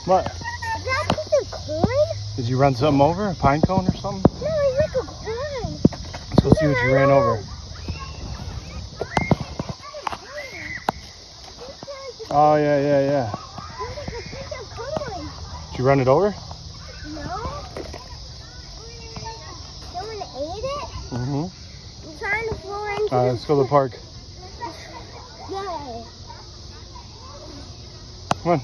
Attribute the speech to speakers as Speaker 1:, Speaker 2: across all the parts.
Speaker 1: What?
Speaker 2: Is that a piece of corn?
Speaker 1: Did you run something over? A pine cone or something?
Speaker 2: No, it's like a corn.
Speaker 1: Let's go see what you ran over. Oh, yeah.
Speaker 2: It's like a piece of corn.
Speaker 1: Did you run it over?
Speaker 2: No. Someone ate it?
Speaker 1: Mm-hmm.
Speaker 2: I'm trying to fall into
Speaker 1: Let's go to the park.
Speaker 2: Yay.
Speaker 1: Come on.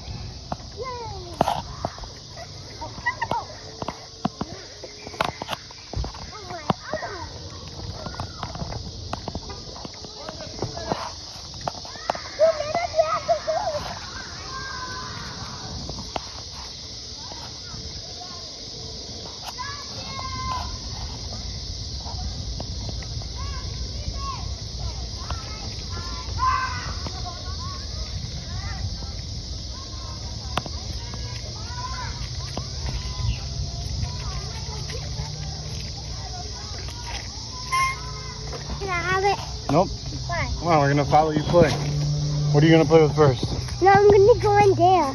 Speaker 2: Can I have it?
Speaker 1: Nope.
Speaker 2: Why?
Speaker 1: Come on, we're gonna follow you play. What are you gonna play with first?
Speaker 2: No, I'm gonna go in there.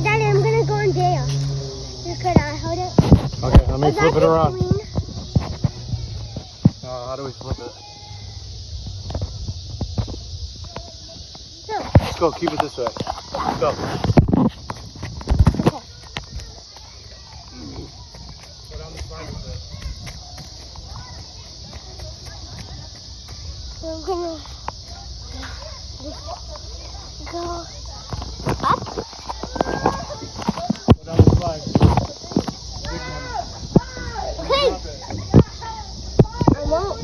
Speaker 2: Daddy, I'm gonna go in there. Could I hold it?
Speaker 1: Okay, let me
Speaker 2: Is
Speaker 1: flip
Speaker 2: that
Speaker 1: it
Speaker 2: the
Speaker 1: around.
Speaker 2: queen?
Speaker 1: How do we flip it?
Speaker 2: No.
Speaker 1: Let's go, keep it this way. Let's go.
Speaker 2: Okay.
Speaker 1: Go down the slide with it.
Speaker 2: I'm gonna go up.
Speaker 1: Go down the slide. Big one.
Speaker 2: Okay.
Speaker 1: Drop it.
Speaker 2: I won't.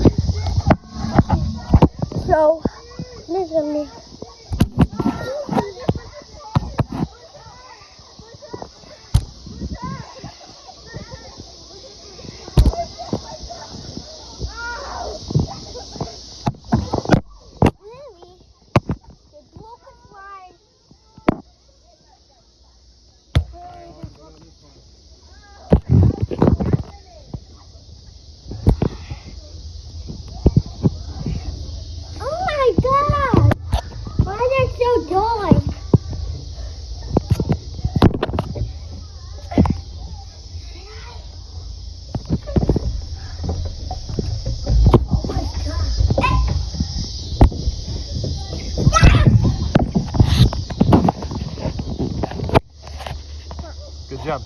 Speaker 2: So, listen to me. Oh my God! Why is it so dark? Oh my God!
Speaker 1: Good job.